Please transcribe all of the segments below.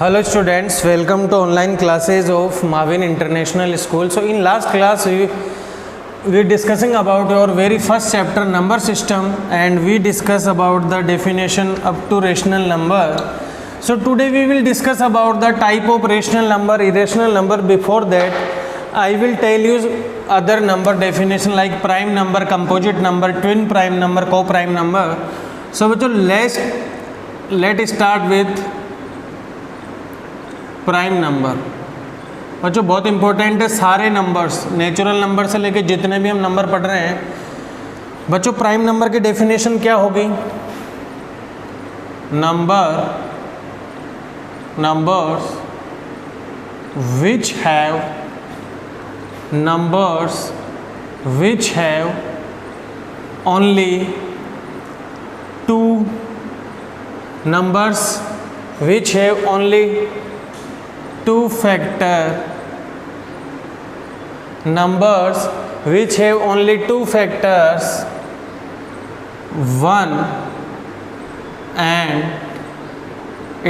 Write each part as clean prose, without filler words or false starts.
Hello students, welcome to online classes of Marvin International School. So in last class we discussing about your very first chapter number system, and we discuss about the definition up to rational number. So today we will discuss about the type of rational number, irrational number. Before that I will tell you other number definition like prime number, composite number, twin prime number, co-prime number. So bachcho let's start with prime number. बच्चों बहुत important है, सारे numbers natural number से लेके जितने भी हम number पढ़ रहे हैं बच्चों, प्राइम नंबर की डेफिनेशन क्या होगी? Numbers which have only two numbers, which have only two factor, numbers which have only two factors, 1 and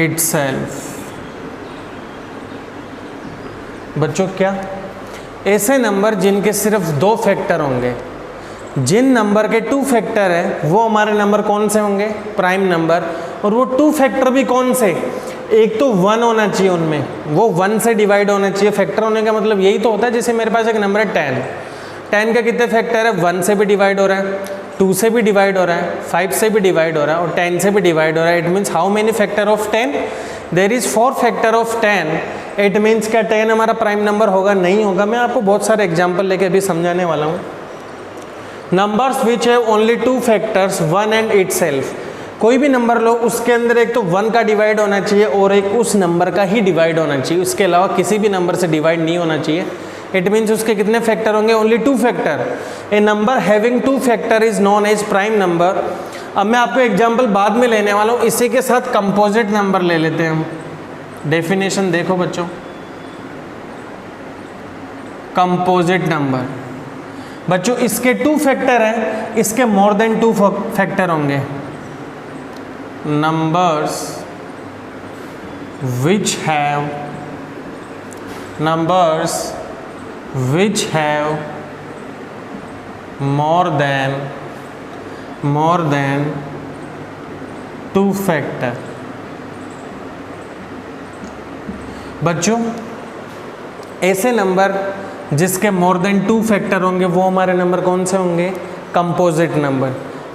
itself. बच्चों क्या ऐसे नंबर जिनके सिर्फ दो फैक्टर होंगे, जिन नंबर के टू फैक्टर है वो हमारे नंबर कौन से होंगे? Prime number. और वो टू फैक्टर भी कौन से? एक तो 1 होना चाहिए, उनमें वो 1 से डिवाइड होना चाहिए. फैक्टर होने का मतलब यही तो होता है, जैसे मेरे पास एक नंबर है 10 का कितने फैक्टर है? 1 से भी डिवाइड हो रहा है, 2 से भी डिवाइड हो रहा है, 5 से भी डिवाइड हो रहा है और 10 से भी डिवाइड हो रहा है. It means how many factor of 10? There is 4 factor of 10. It means क्या 10 हमारा प्राइम नंबर होगा? नहीं होगा. मैं आपको बहुत सारे एग्जाम्पल लेके अभी समझाने वाला हूँ. Numbers which have only two factors, 1 and itself. कोई भी नंबर लो, उसके अंदर एक तो 1 का डिवाइड होना चाहिए और एक उस नंबर का ही डिवाइड होना चाहिए, उसके अलावा किसी भी नंबर से डिवाइड नहीं होना चाहिए. इट मीन्स उसके कितने फैक्टर होंगे? Only 2 factor. A number having 2 factor is known as prime number. अब मैं आपको एग्जांपल बाद में लेने वाला हूँ, इसी के साथ कंपोजिट नंबर ले लेते हैं हम. डेफिनेशन देखो बच्चों, कंपोजिट नंबर. बच्चों इसके 2 फैक्टर हैं, इसके मोर देन 2 फैक्टर होंगे. numbers which have more than 2 factor. बच्चों ऐसे नंबर जिसके मोर देन 2 फैक्टर होंगे वो हमारे नंबर कौन से होंगे? Composite number.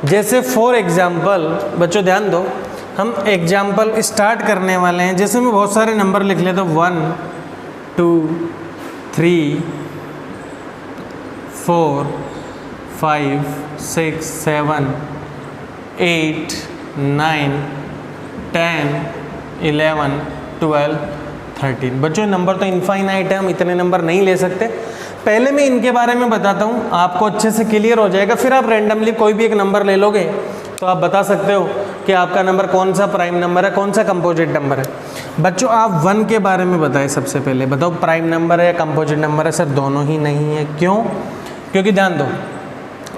जैसे फॉर एग्जाम्पल बच्चों ध्यान दो, हम एग्जाम्पल स्टार्ट करने वाले हैं. जैसे मैं बहुत सारे नंबर लिख लेता हूँ, 1 2 3 4 5 6 7 8 9 10 11 12 13. बच्चों नंबर तो इनफाइनाइट है, हम इतने नंबर नहीं ले सकते. पहले मैं इनके बारे में बताता हूँ, आपको अच्छे से क्लियर हो जाएगा. फिर आप रैंडमली कोई भी एक नंबर ले लोगे तो आप बता सकते हो कि आपका नंबर कौन सा प्राइम नंबर है, कौन सा कंपोजिट नंबर है. बच्चों आप 1 के बारे में बताएं. सबसे पहले बताओ प्राइम नंबर है या कंपोजिट नंबर है? सर दोनों ही नहीं है. क्यों? क्योंकि ध्यान दो,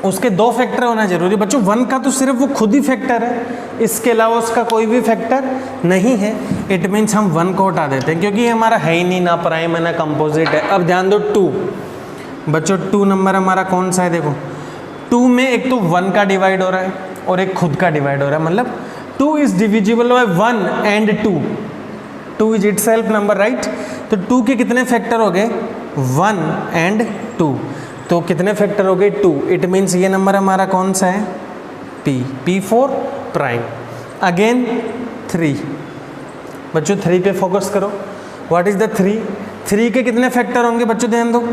उसके 2 फैक्टर होना जरूरी. बच्चों 1 का तो सिर्फ वो खुद ही फैक्टर है, इसके अलावा उसका कोई भी फैक्टर नहीं है. इट मीन्स हम 1 को हटा देते हैं क्योंकि ये हमारा है ही नहीं, ना प्राइम है ना कंपोजिट है. अब ध्यान दो 2. बच्चों 2 नंबर हमारा कौन सा है? देखो 2 में एक तो 1 का डिवाइड हो रहा है और एक खुद का डिवाइड हो रहा है. मतलब 2 is divisible by 1 and 2. 2 is itself number, right? तो 2 के कितने फैक्टर हो गए? 1 एंड 2. तो कितने फैक्टर हो गए? 2. इट मीन्स ये नंबर हमारा कौन सा है? P for prime. अगेन 3. बच्चों 3 पे फोकस करो. What is the 3? 3 के कितने फैक्टर होंगे? बच्चों ध्यान दो,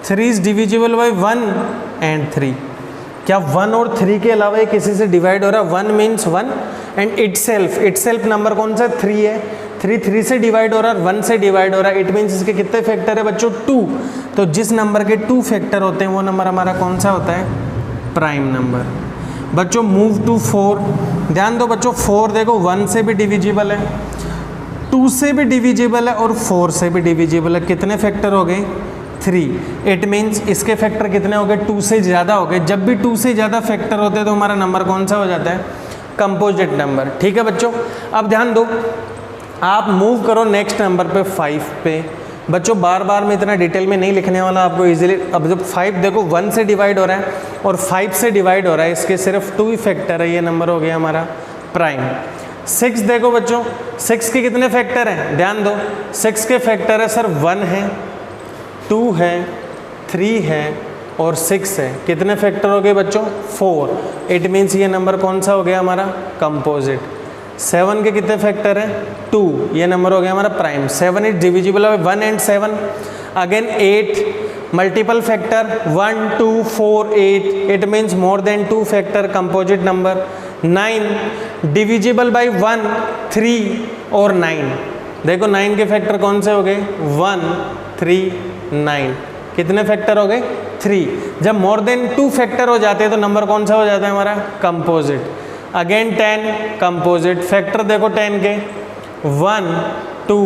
3 इज डिविजिबल बाय 1 एंड 3. क्या 1 और 3 के अलावा ये किसी से डिवाइड हो रहा है? 1 मीन्स 1 एंड इटसेल्फ नंबर कौन सा? 3 है. 3 से डिवाइड हो रहा है, 1 से डिवाइड हो रहा है. इट मीन्स इसके कितने फैक्टर है बच्चों? 2. तो जिस नंबर के 2 फैक्टर होते हैं वो नंबर हमारा कौन सा होता है? Prime number. बच्चों मूव टू 4. ध्यान दो बच्चों, 4 देखो 1 से भी डिविजिबल है, 2 से भी डिविजिबल है और 4 से भी डिविजिबल है. कितने फैक्टर हो गए? 3. इट मीन्स इसके फैक्टर कितने हो गए? 2 से ज़्यादा हो गए. जब भी 2 से ज़्यादा फैक्टर होते हैं तो हमारा नंबर कौन सा हो जाता है? Composite number. ठीक है बच्चों, अब ध्यान दो, आप मूव करो नेक्स्ट नंबर पे 5 पे। बच्चों बार बार मैं इतना डिटेल में नहीं लिखने वाला आपको इजीली। अब जब 5 देखो 1 से डिवाइड हो रहा है और 5 से डिवाइड हो रहा है, इसके सिर्फ 2 ही फैक्टर है, ये नंबर हो गया हमारा प्राइम। 6 देखो बच्चों, 6 के कितने फैक्टर हैं, ध्यान दो, 6 के फैक्टर है सर 1 है, 2 है, 3 है और 6 है। कितने फैक्टर हो गए बच्चों, 4। इट मीन्स ये नंबर कौन सा हो गया हमारा, कंपोजिट। 7 के कितने फैक्टर हैं, 2, ये नंबर हो गया हमारा prime. 7 is divisible by 1 and 7। Again 8 multiple factor 1 2 4 8, it means more than 2 factor, composite number. 9 divisible by 1 3 और 9। देखो 9 के फैक्टर कौन से हो गए, 1 3 9। कितने फैक्टर हो गए, 3। जब मोर देन 2 फैक्टर हो जाते हैं तो नंबर कौन सा हो जाता है हमारा, कंपोजिट। Again 10 composite. फैक्टर देखो 10 के 1 2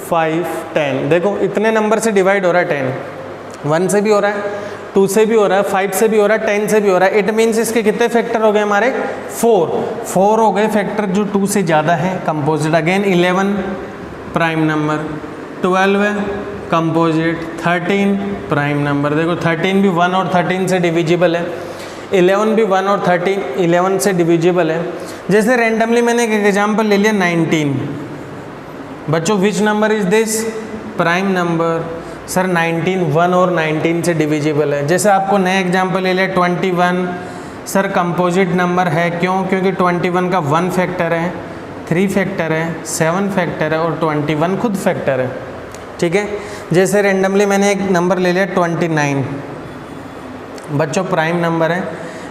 5 10। देखो इतने नंबर से डिवाइड हो रहा है 10, 1 से भी हो रहा है, 2 से भी हो रहा है, 5 से भी हो रहा है, 10 से भी हो रहा है। इट मीन्स इसके कितने फैक्टर हो गए हमारे, 4 हो गए फैक्टर जो 2 से ज़्यादा है, कंपोजिट। अगेन 11 प्राइम नंबर, 12 है कंपोजिट, 13 प्राइम नंबर। देखो 13 भी 1 और 13 से डिविजिबल है, 11 भी 1 और 13 11 से डिविजिबल है। जैसे रैंडमली मैंने एक एग्जांपल ले लिया 19। बच्चों विच number is this, prime number. Sir 19 1 और 19 से डिविजिबल है। जैसे आपको नया एग्जांपल ले लिया 21, सर कंपोजिट नंबर है, क्यों, क्योंकि 21 का 1 फैक्टर है, 3 फैक्टर है, 7 फैक्टर है और 21 खुद फैक्टर है। ठीक है, जैसे रैंडमली मैंने एक नंबर ले लिया 29। बच्चों प्राइम नंबर है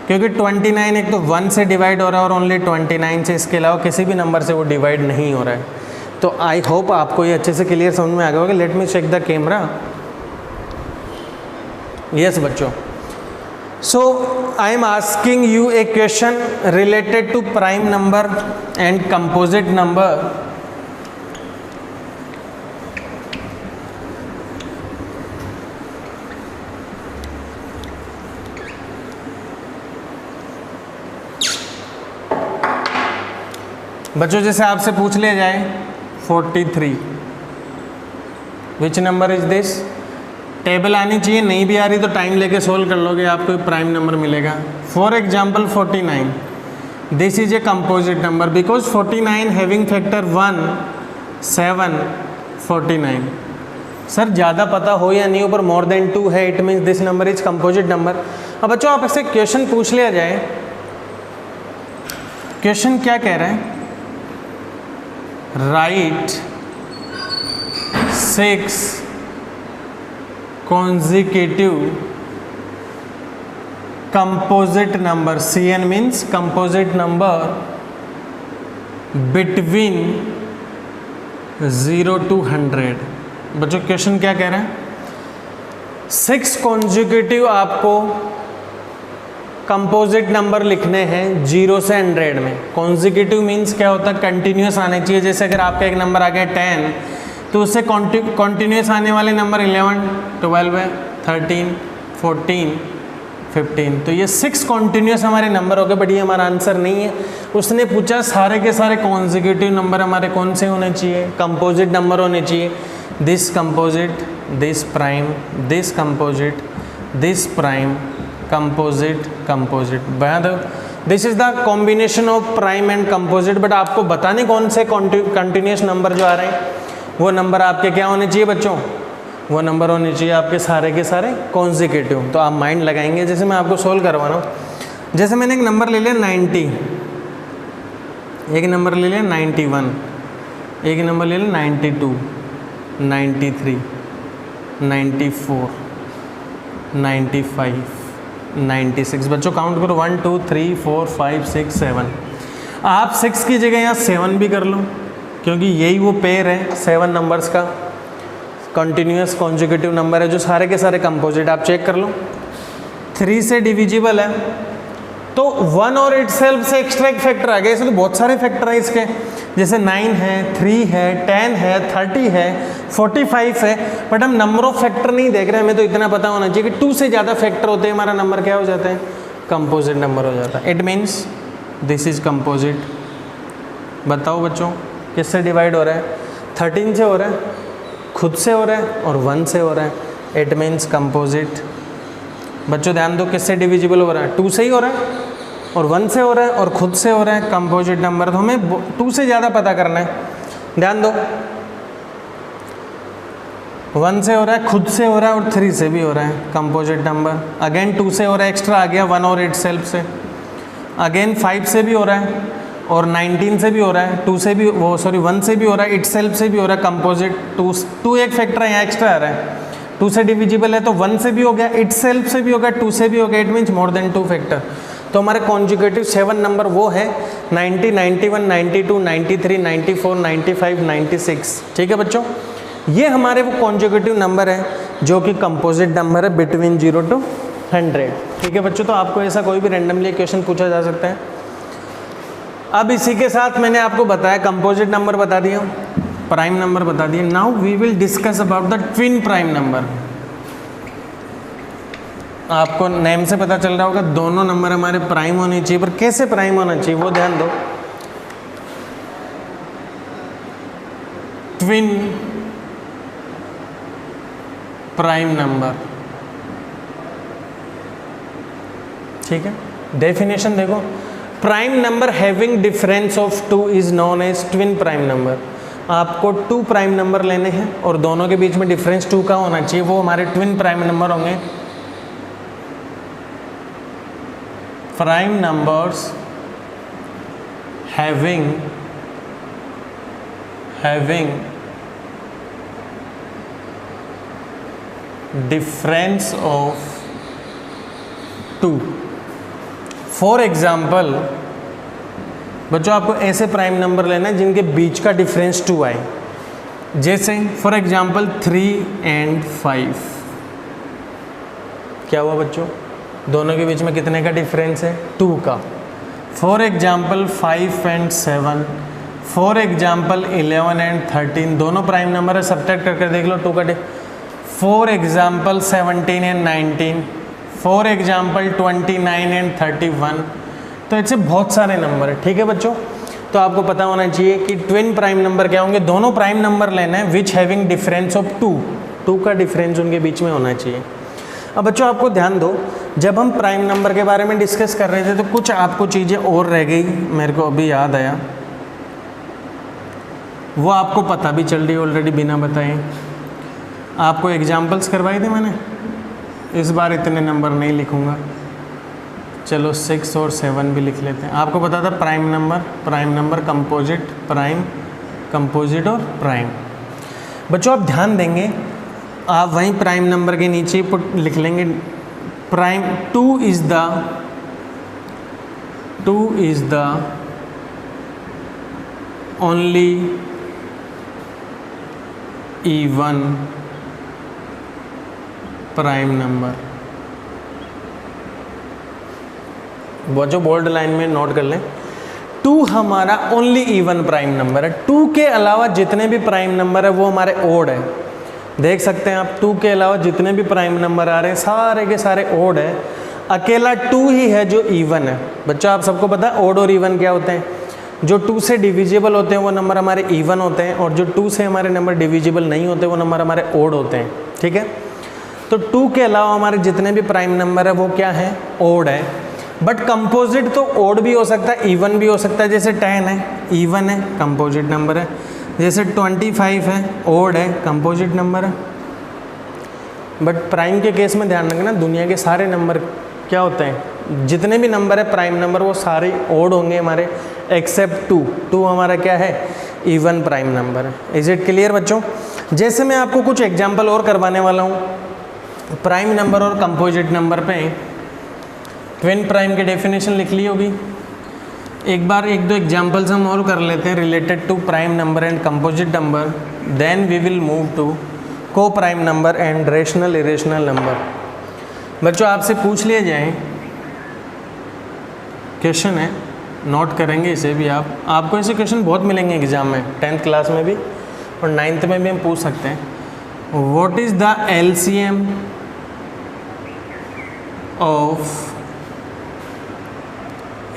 क्योंकि 29 एक तो 1 से डिवाइड हो रहा है और ओनली 29 से, इसके अलावा किसी भी नंबर से वो डिवाइड नहीं हो रहा है। तो आई होप आपको ये अच्छे से क्लियर समझ में आ गया होगा। Let me check the camera. Yes बच्चों, so I am asking you a question related to prime number and composite number. बच्चों जैसे आपसे पूछ लिया जाए 43, which number is this. Table आनी चाहिए, नहीं भी आ रही तो टाइम लेके सोल्व कर लोगे, आपको प्राइम नंबर मिलेगा। For example 49, this is a composite number because 49 having factor 1 7 49। Sir ज़्यादा पता हो या नहीं हो पर मोर देन 2 है, it means this number is composite number. अब बच्चों आपसे क्वेश्चन पूछ लिया जाए, क्वेश्चन क्या कह रहा है, right 6 consecutive composite number, CN means composite number between 0 to 100। बच्चों क्वेश्चन क्या कह रहे हैं, 6 consecutive आपको कंपोजिट नंबर लिखने हैं 0 से 100 में। कॉन्जिक्यूटिव मीन्स क्या होता है, कंटिन्यूस आने चाहिए। जैसे अगर आपका एक नंबर आ गया 10 तो उससे कॉन्टिन्यूस आने वाले नंबर 11 12 है, 13 14 15। तो ये 6 कॉन्टिन्यूस हमारे नंबर हो गए, बट ये हमारा आंसर नहीं है। उसने पूछा सारे के सारे कॉन्जिक्यूटिव नंबर हमारे कौन से होने चाहिए, कंपोजिट नंबर होने चाहिए। This composite, this prime, this composite, this prime, composite composite. This is the combination of prime and composite. But आपको बताने कौन से कंटिन्यूस नंबर जो आ रहे हैं वो नंबर आपके क्या होने चाहिए बच्चों, वो नंबर होने चाहिए आपके सारे के सारे कॉन्जिक्यूटिव। तो आप माइंड लगाएंगे। जैसे मैं आपको सोल्व करवा रहा हूँ, जैसे मैंने एक नंबर ले लिया 90, एक नंबर ले लिया 91, एक नंबर ले लिया 92 93 94 95 96। बच्चों काउंट करो 1 2 3 4 5 6 7। आप 6 की जगह यहाँ 7 भी कर लो क्योंकि यही वो पेयर है 7 नंबर्स का, कंटिन्यूस कॉन्जिक्यूटिव नंबर है जो सारे के सारे कंपोजिट। आप चेक कर लो 3 से डिविजिबल है तो 1 और इटसेल्फ से एक्स्ट्रा एक फैक्टर आ गया। इसमें तो बहुत सारे फैक्टर हैं इसके, जैसे 9 है, 3 है, 10 है, 30 है, 45 है। बट हम नंबर ऑफ फैक्टर नहीं देख रहे हैं, हमें तो इतना पता होना चाहिए कि 2 से ज़्यादा फैक्टर होते हैं हमारा नंबर क्या हो जाता है, कंपोजिट नंबर हो जाता है। It means this is composite. बताओ बच्चों किससे डिवाइड हो रहा है? 13 से हो रहा है, खुद से हो रहा है और 1 से हो रहा है। It means composite. बच्चों ध्यान दो, किससे डिविजिबल हो रहा है? 2 से ही हो रहा है और 1 से हो रहा है और खुद से हो रहा है। कंपोजिट नंबर तो हमें 2 से ज़्यादा पता करना है। ध्यान दो, 1 से हो रहा है, खुद से हो रहा है और 3 से भी हो रहा है। कंपोजिट नंबर अगेन 2 से हो रहा है, एक्स्ट्रा आ गया 1 और इट सेल्फ से। अगेन 5 से भी हो रहा है और 19 से भी हो रहा है, 2 से भी 1 से भी हो रहा है, इट सेल्फ से भी हो रहा है। कंपोजिट 2 एक फैक्टर है यहाँ एक्स्ट्रा आ रहा है। 2 से डिविजिबल है तो 1 से भी हो गया, इट सेल्फ से भी हो गया, 2 से भी हो गया। It means more than 2 factor. तो हमारे कॉन्जुगेटिव 7 नंबर वो है 90, 91, 92, 93, 94, 95, 96। ठीक है बच्चों, ये हमारे वो कॉन्जुगेटिव नंबर है जो कि कंपोजिट नंबर है बिटवीन 0 to 100। ठीक है बच्चों, तो आपको ऐसा कोई भी रैंडमली क्वेश्चन पूछा जा सकता है। अब इसी के साथ मैंने आपको बताया कंपोजिट नंबर बता दिया, प्राइम नंबर बता दिया। Now we will discuss about the twin prime number. आपको नेम से पता चल रहा होगा दोनों नंबर हमारे प्राइम होने चाहिए, पर कैसे प्राइम होना चाहिए वो ध्यान दो। ट्विन प्राइम नंबर, ठीक है। डेफिनेशन देखो, prime number having difference of 2 is known as twin prime number. आपको 2 प्राइम नंबर लेने हैं और दोनों के बीच में डिफरेंस 2 का होना चाहिए, वो हमारे ट्विन प्राइम नंबर होंगे। Prime numbers having difference of 2। For example बच्चों, आपको ऐसे प्राइम नंबर लेना है जिनके बीच का डिफरेंस 2 आए। जैसे फॉर एग्जाम्पल 3 and 5। क्या हुआ बच्चों? दोनों के बीच में कितने का डिफरेंस है? 2 का। For example 5 and 7। For example 11 and 13। दोनों प्राइम नंबर है, सब्ट्रैक्ट करके देख लो 2 का। For example 17 and 19। For example 29 and 31। तो ऐसे बहुत सारे नंबर है। ठीक है बच्चों, तो आपको पता होना चाहिए कि ट्विन प्राइम नंबर क्या होंगे। दोनों प्राइम नंबर लेना है विच हैविंग डिफरेंस ऑफ 2 का डिफरेंस उनके बीच में होना चाहिए। अब बच्चों आपको ध्यान दो, जब हम प्राइम नंबर के बारे में डिस्कस कर रहे थे तो कुछ आपको चीज़ें और रह गई, मेरे को अभी याद आया, वो आपको पता भी चल रही ऑलरेडी बिना बताए। आपको एग्जाम्पल्स करवाई थी मैंने, इस बार इतने नंबर नहीं लिखूँगा, चलो 6 और 7 भी लिख लेते हैं। आपको पता था prime number, composite, prime, composite और प्राइम। बच्चों आप ध्यान देंगे, आप वहीं प्राइम नंबर के नीचे लिख लेंगे prime 2 is the only even prime number. वो जो बोल्ड लाइन में नोट कर लें, 2 हमारा ओनली इवन प्राइम नंबर है। 2 के अलावा जितने भी प्राइम नंबर है वो हमारे ओड है। देख सकते हैं आप, 2 के अलावा जितने भी प्राइम नंबर आ रहे हैं सारे के सारे ओड है। अकेला 2 ही है जो इवन है। बच्चों आप सबको पता है ओड और इवन क्या होते हैं? जो 2 से डिविजिबल होते हैं वो नंबर हमारे इवन होते हैं, और जो 2 से हमारे नंबर डिविजिबल नहीं होते वो नंबर हमारे ओड होते हैं। ठीक है, तो 2 के अलावा हमारे जितने भी प्राइम नंबर है वो क्या है? ओड है। बट कंपोजिट तो ओड भी हो सकता है, इवन भी हो सकता है। जैसे 10 है, इवन है, कंपोजिट नंबर है। जैसे 25 है, ओड है, कंपोजिट नंबर है। बट प्राइम के केस में ध्यान रखना, दुनिया के सारे नंबर क्या होते हैं, जितने भी नंबर है प्राइम नंबर वो सारे ओड होंगे हमारे, एक्सेप्ट 2 हमारा क्या है? इवन प्राइम नंबर है। इज इट क्लियर बच्चों? जैसे मैं आपको कुछ एग्जाम्पल और करवाने वाला हूँ प्राइम नंबर और कंपोजिट नंबर पे। ट्विन प्राइम की डेफिनेशन लिख ली होगी, एक बार 1-2 एग्जाम्पल्स हम और कर लेते हैं related to prime number and composite number, then we will move to coprime number and rational irrational number. बच्चों आपसे पूछ लिया जाए, क्वेश्चन है, नोट करेंगे इसे भी आप, आपको ऐसे क्वेश्चन बहुत मिलेंगे एग्जाम में, 10th क्लास में भी और 9th में भी हम पूछ सकते हैं। What is the LCM of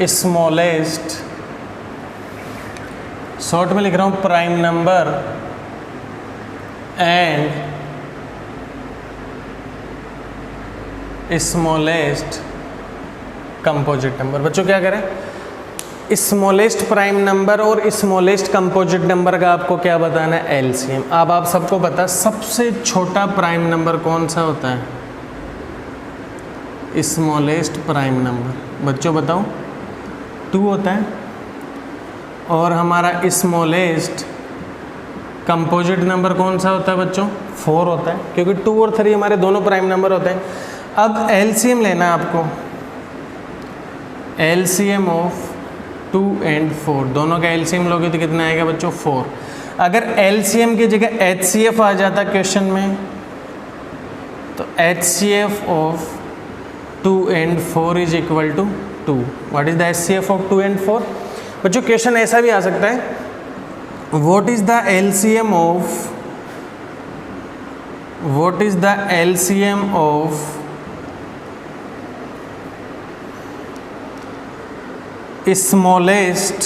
smallest, short में लिख रहा हूँ prime number and smallest composite number. बच्चों क्या करें, स्मॉलेस्ट प्राइम नंबर और स्मॉलेस्ट कंपोजिट नंबर का आपको क्या बताना है, एलसीएम। अब आप सबको पता है सबसे छोटा प्राइम नंबर कौन सा होता है, स्मॉलेस्ट प्राइम नंबर। बच्चों बताओ 2 होता है, और हमारा स्मॉलेस्ट कंपोजिट नंबर कौन सा होता है बच्चों, 4 होता है, क्योंकि 2 और 3 हमारे दोनों प्राइम नंबर होते हैं। अब एलसीएम लेना है आपको, एलसीएम ऑफ 2 and 4, दोनों का एलसीएम लोगे तो कितना आएगा बच्चों, 4। अगर एलसीएम की जगह एचसीएफ आ जाता क्वेश्चन में, तो HCF of 2 and 4 is equal to 2। What is the HCF of 2 and 4? बच्चों क्वेश्चन ऐसा भी आ सकता है, what is the LCM of smallest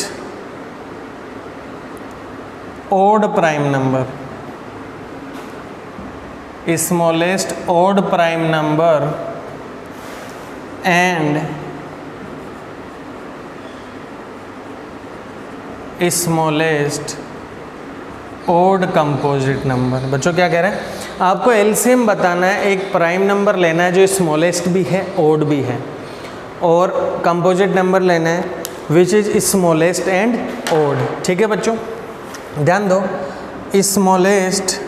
odd prime number, smallest odd prime number and smallest odd composite number। बच्चों क्या कह रहे हैं, आपको एलसीएम बताना है, एक प्राइम नंबर लेना है जो स्मॉलेस्ट भी है ओड भी है, और कंपोजिट नंबर लेना है which is smallest and odd. ठीक है बच्चों, ध्यान दो, स्मॉलेस्ट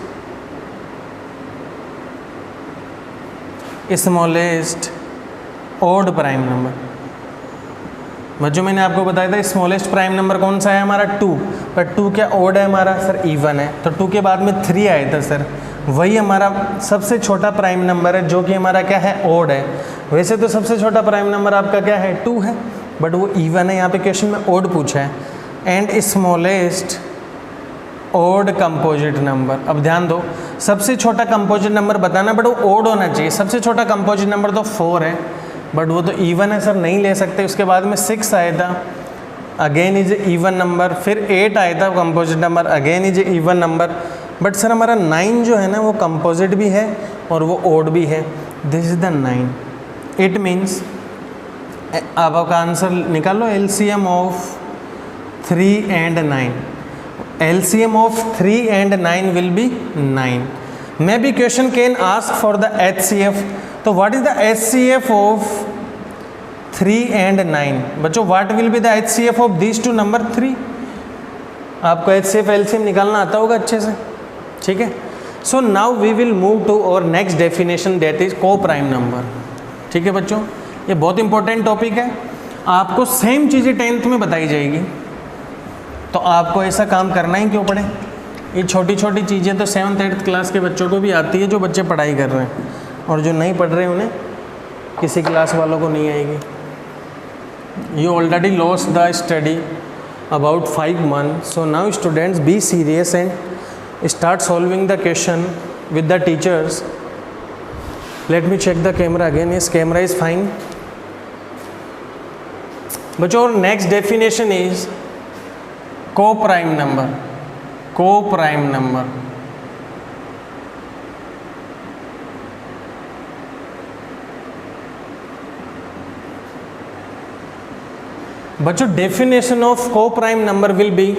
ओड प्राइम नंबर। बच्चों मैंने आपको बताया था स्मॉलेस्ट प्राइम नंबर कौन सा है हमारा, 2, पर 2 क्या ओड है हमारा सर, इवन है, तो 2 के बाद में 3 आया था सर, वही हमारा सबसे छोटा प्राइम नंबर है जो कि हमारा क्या है, ओड है। वैसे तो सबसे छोटा प्राइम नंबर आपका क्या है, 2 है, बट वो इवन है, यहाँ पे क्वेश्चन में ओड पूछा है। And smallest odd composite number. अब ध्यान दो, सबसे छोटा कंपोजिट नंबर बताना, बट वो ओड होना चाहिए। सबसे छोटा कंपोजिट नंबर तो 4 है, बट वो तो इवन है सर, नहीं ले सकते। उसके बाद में 6 आया था, अगेन इज इवन नंबर, फिर 8 आया था composite number, again is even number, but sir हमारा 9 जो है ना वो कंपोजिट भी है और वो ओड भी है, this is the 9। It means अब आपका आंसर निकालो, LCM of 3 and 9, LCM of 3 and 9 will be 9. Maybe question can ask for the HCF. तो what is the HCF of 3 and 9? बच्चों what will be the HCF of these two number 3? आपको HCF LCM निकालना आता होगा अच्छे से, ठीक है। So now we will move to our next definition, that is co-prime number। ठीक है बच्चों, ये बहुत इंपॉर्टेंट टॉपिक है, आपको सेम चीज़ें 10th में बताई जाएगी, तो आपको ऐसा काम करना ही क्यों पड़े। ये छोटी छोटी चीज़ें तो 7th 8th क्लास के बच्चों को भी आती है, जो बच्चे पढ़ाई कर रहे हैं, और जो नहीं पढ़ रहे हैं उन्हें किसी क्लास वालों को नहीं आएगी। You already lost the study about 5 months, so now students be serious and start solving the question with the teachers. Let me check the camera again, yes camera is fine. बच्चों और next definition is coprime number. Coprime number, बच्चों definition of coprime number will be,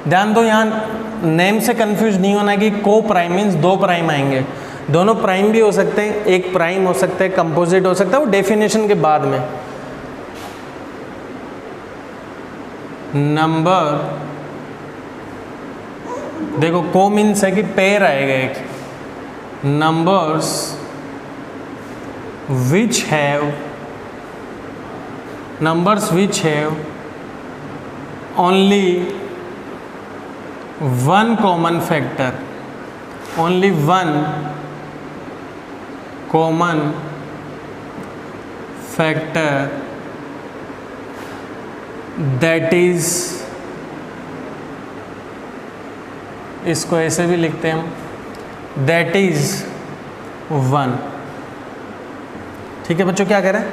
ध्यान दो यहाँ name से confuse नहीं होना कि को-प्राइम मीन्स 2 प्राइम आएंगे, दोनों प्राइम भी हो सकते हैं, एक प्राइम हो सकता है, कंपोजिट हो सकता है, वो डेफिनेशन के बाद में। नंबर देखो, को मीन्स है कि पेयर आएगा एक, numbers which have only one common factor, only one common factor, that is, इसको ऐसे भी लिखते हैं हम, दैट इज 1। ठीक है बच्चों, क्या कह रहे हैं,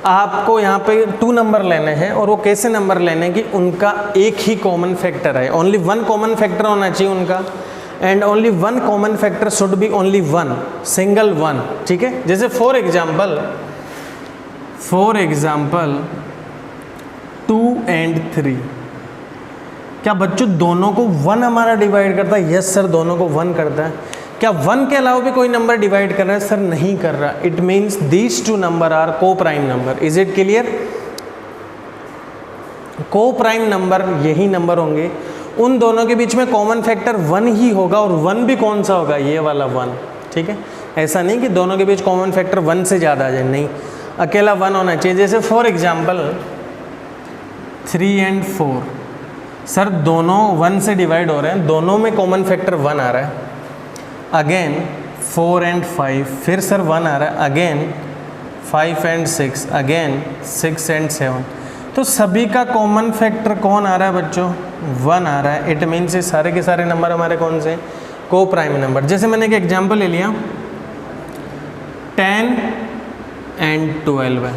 आपको यहाँ पे 2 नंबर लेने हैं और वो कैसे नंबर लेने हैं कि उनका एक ही कॉमन फैक्टर है, ओनली 1 कॉमन फैक्टर होना चाहिए उनका, and only 1 common factor should be only 1, single 1, ठीक है। जैसे फॉर एग्जाम्पल 2 and 3, क्या बच्चों दोनों को 1 हमारा डिवाइड करता है? यस सर, दोनों को 1 करता है। क्या 1 के अलावा भी कोई नंबर डिवाइड कर रहा है? सर नहीं कर रहा। It means these 2 number are coprime number. Is it clear? Coprime number यही नंबर होंगे, उन दोनों के बीच में कॉमन फैक्टर 1 ही होगा, और 1 भी कौन सा होगा? ये वाला 1, ठीक है। ऐसा नहीं कि दोनों के बीच कॉमन फैक्टर 1 से ज़्यादा आ जाए, नहीं, अकेला 1 होना चाहिए। जैसे फॉर एग्जाम्पल 3 and 4, सर दोनों 1 से डिवाइड हो रहे हैं, दोनों में कॉमन फैक्टर 1 आ रहा है। अगेन 4 and 5, फिर सर 1 आ रहा है। Again 5 and 6, again 6 and 7। तो सभी का कॉमन फैक्टर कौन आ रहा है बच्चों? 1 आ रहा है। इट मीन्स ये सारे के सारे नंबर हमारे कौन से? को प्राइम नंबर। जैसे मैंने एक एग्जाम्पल ले लिया 10 and 12 है,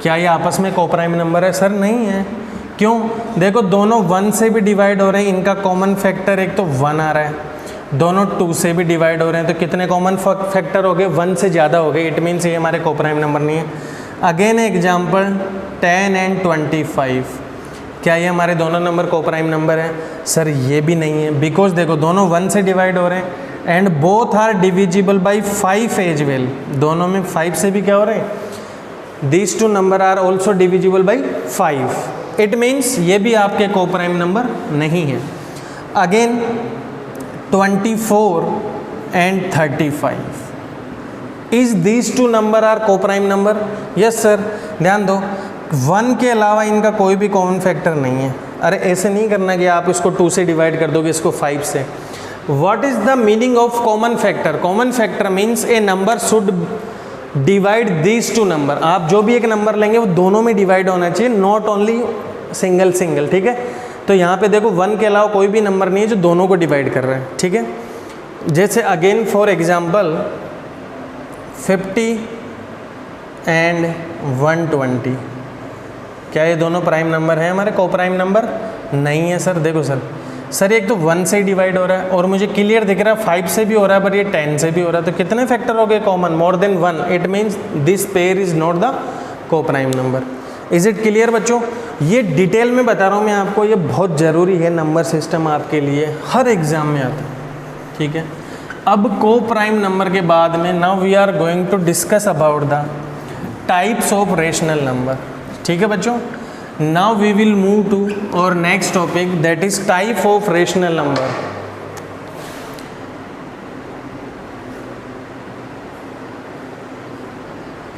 क्या ये आपस में को प्राइम नंबर है? सर नहीं है। क्यों? देखो दोनों 1 से भी डिवाइड हो रहे हैं, इनका कॉमन फैक्टर एक तो 1 आ रहा है, दोनों 2 से भी डिवाइड हो रहे हैं, तो कितने कॉमन फैक्टर हो गए? 1 से ज़्यादा हो गए। इट मीन्स ये हमारे को प्राइम नंबर नहीं है। अगेन एग्जाम्पल 10 and 25, क्या ये हमारे दोनों नंबर को प्राइम नंबर है? सर ये भी नहीं है, बिकॉज देखो दोनों 1 से डिवाइड हो रहे हैं, and both are divisible by 5 as well. दोनों में 5 से भी क्या हो रहे हैं? These 2 number are also divisible by 5। It means ये भी आपके को प्राइम नंबर नहीं है। Again 24 and 35, is these 2 number are coprime number? Yes sir. ध्यान दो 1 के अलावा इनका कोई भी कॉमन फैक्टर नहीं है। अरे ऐसे नहीं करना कि आप इसको 2 से डिवाइड कर दोगे, इसको 5 से। What is the meaning of common factor? Common factor means A number should divide these 2 number. आप जो भी एक नंबर लेंगे वो दोनों में डिवाइड होना चाहिए, नॉट ओनली सिंगल सिंगल, ठीक है। तो यहाँ पे देखो 1 के अलावा कोई भी नंबर नहीं है जो दोनों को डिवाइड कर रहा है, ठीक है। जैसे अगेन फॉर एग्जाम्पल 50 and 120, क्या ये दोनों प्राइम नंबर हैं हमारे? को प्राइम नंबर नहीं है सर। देखो सर एक तो 1 से डिवाइड हो रहा है, और मुझे क्लियर दिख रहा है 5 से भी हो रहा है, बट ये 10 से भी हो रहा है, तो कितने फैक्टर हो गए common? More than 1। It means this pair is not the coprime number. Is it clear बच्चों? ये डिटेल में बता रहा हूँ मैं आपको, ये बहुत ज़रूरी है नंबर सिस्टम आपके लिए, हर एग्जाम में आता है, ठीक है। अब को प्राइम नंबर के बाद में now we are going to discuss about the types of rational number, ठीक है बच्चों। Now we will move to और next topic, that is type of rational number.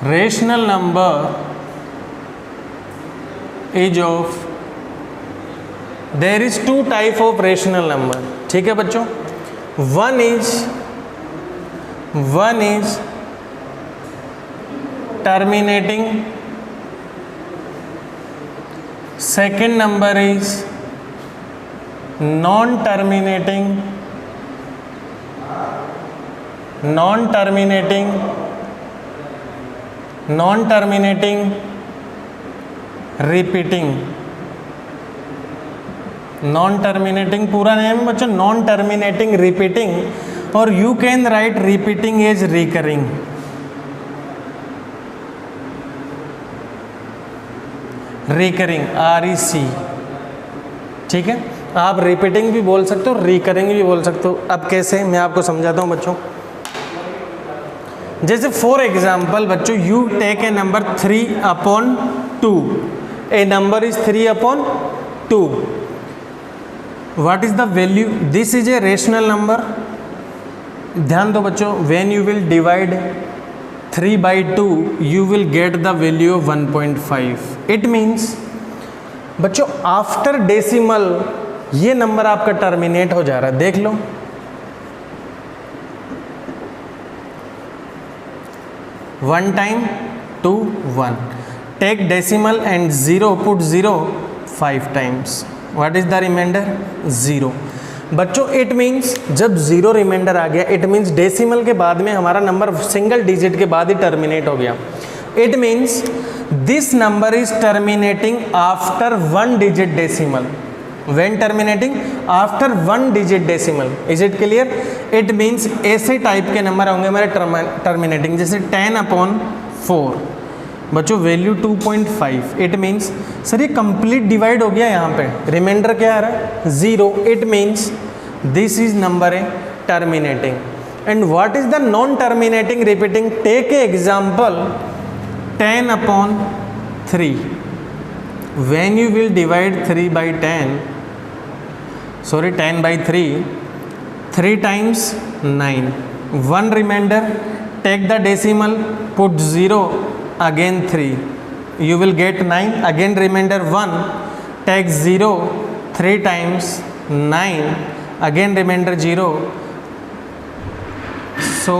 Rational number is of, there is 2 type of rational number, ठीक है बच्चों। one is terminating, second number is non-terminating, repeating। Non terminating पूरा name है बच्चों, non terminating, repeating, और you can write repeating as recurring. Recurring REC, ठीक है। आप रिपीटिंग भी बोल सकते हो, रिकरिंग भी बोल सकते हो। अब कैसे, मैं आपको समझाता हूँ बच्चों। जैसे फॉर एग्जाम्पल बच्चों, you take a number 3/2, a number is 3/2। What is the value? This is a rational number। ध्यान दो बच्चों, when you will divide 3/2 you will get the value of 1.5। It means बच्चों आफ्टर डेसिमल ये number आपका terminate हो जा रहा है, देख लो। One time 2 1, take decimal and 0, put 0 5 times। What is the reminder? 0। बच्चों इट मीन्स जब 0 रिमाइंडर आ गया, इट मीन्स डेसिमल के बाद में हमारा नंबर सिंगल डिजिट के बाद ही टर्मिनेट हो गया। It means this number is terminating after 1 digit decimal. When terminating after 1 digit decimal. Is it clear? It means ऐसे टाइप के नंबर होंगे हमारे टर्मिनेटिंग, जैसे 10/4 बच्चों वैल्यू 2.5. इट मीन्स सर ये कंप्लीट डिवाइड हो गया, यहाँ पे रिमाइंडर क्या आ रहा है 0. It means this is number a terminating. And what is the non terminating repeating? Take a example 10/3. When you will divide 10/3, 3 times 9, 1 remainder, take the decimal, put 0, again 3, you will get 9, again remainder 1, take 0, 3 times 9, again remainder 0. So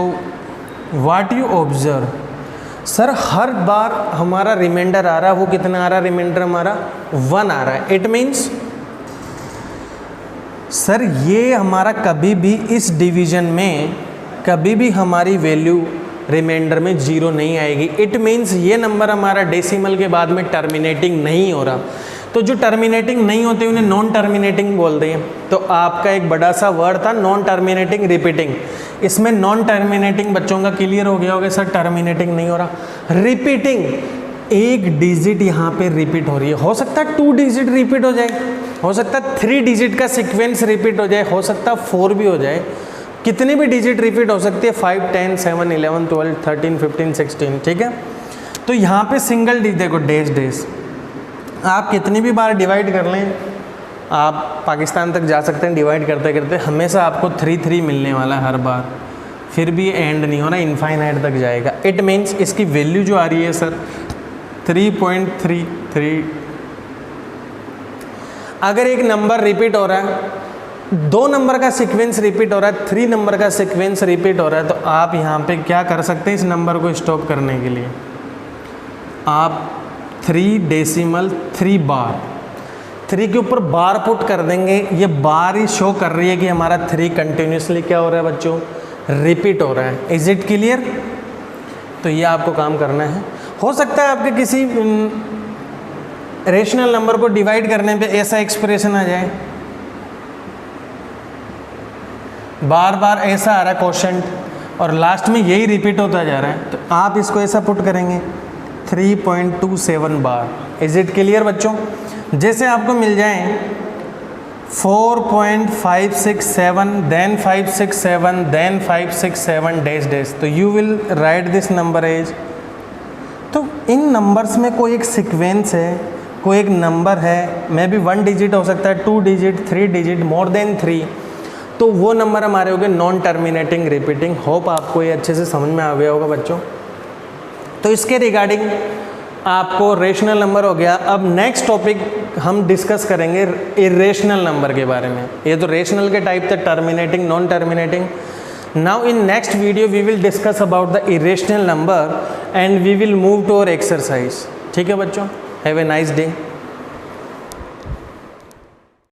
what you observe? Sir हर बार हमारा reminder आ रहा है, वो कितना आ रहा है? Reminder हमारा 1 आ रहा है. इट मीन्स सर ये हमारा कभी भी इस डिवीजन में कभी भी हमारी वैल्यू रिमाइंडर में 0 नहीं आएगी. इट मीन्स ये नंबर हमारा डेसिमल के बाद में टर्मिनेटिंग नहीं हो रहा. तो जो टर्मिनेटिंग नहीं होते उन्हें नॉन टर्मिनेटिंग बोलते हैं. तो आपका एक बड़ा सा वर्ड था नॉन टर्मिनेटिंग रिपीटिंग. इसमें नॉन टर्मिनेटिंग बच्चों का क्लियर हो गया होगा. सर टर्मिनेटिंग नहीं हो रहा. रिपीटिंग, एक डिजिट यहाँ पे रिपीट हो रही है. हो सकता है 2 डिजिट रिपीट हो जाए, हो सकता है 3 डिजिट का सीक्वेंस रिपीट हो जाए, हो सकता है 4 भी हो जाए. कितनी भी डिजिट रिपीट हो सकती है, 5, 10, 7, 11, 12, 13, 15, 16. ठीक है. तो यहाँ पे सिंगल डिजिट देखो, डेज आप कितनी भी बार डिवाइड कर लें, आप पाकिस्तान तक जा सकते हैं डिवाइड करते करते, हमेशा आपको 3 मिलने वाला है हर बार. फिर भी ये एंड नहीं हो रहा, इनफाइनाइट तक जाएगा. इट मीन्स इसकी वैल्यू जो आ रही है सर 3.33. अगर एक नंबर रिपीट हो रहा है, 2 नंबर का सीक्वेंस रिपीट हो रहा है, 3 नंबर का सीक्वेंस रिपीट हो रहा है, तो आप यहाँ पे क्या कर सकते हैं? इस नंबर को स्टॉप करने के लिए आप 3 बार 3 के ऊपर बार पुट कर देंगे. ये बार ही शो कर रही है कि हमारा 3 कंटिन्यूसली क्या हो रहा है बच्चों? रिपीट हो रहा है. Is it clear? तो ये आपको काम करना है. हो सकता है आपके किसी रेशनल नंबर को डिवाइड करने पे ऐसा एक्सप्रेशन आ जाए, बार बार ऐसा आ रहा है क्वोशंट और लास्ट में यही रिपीट होता जा रहा है, तो आप इसको ऐसा पुट करेंगे 3.27 बार. इज इट क्लियर बच्चों? जैसे आपको मिल जाए 4.567 देन 567 देन 567 डैश, तो you will write this number as. तो इन नंबर्स में कोई एक सीक्वेंस है, कोई एक नंबर है, मे बी 1 डिजिट हो सकता है, 2 डिजिट, 3 डिजिट, मोर देन 3, तो वो नंबर हमारे हो गए नॉन टर्मिनेटिंग रिपीटिंग. होप आपको ये अच्छे से समझ में आ गया होगा बच्चों. तो इसके रिगार्डिंग आपको रेशनल नंबर हो गया. अब नेक्स्ट टॉपिक हम डिस्कस करेंगे इरेशनल नंबर के बारे में. ये तो रेशनल के टाइप थे, terminating, non terminating. Now in next video we will discuss about the irrational number and we will move to our exercise. ठीक है बच्चों, हैव ए नाइस डे.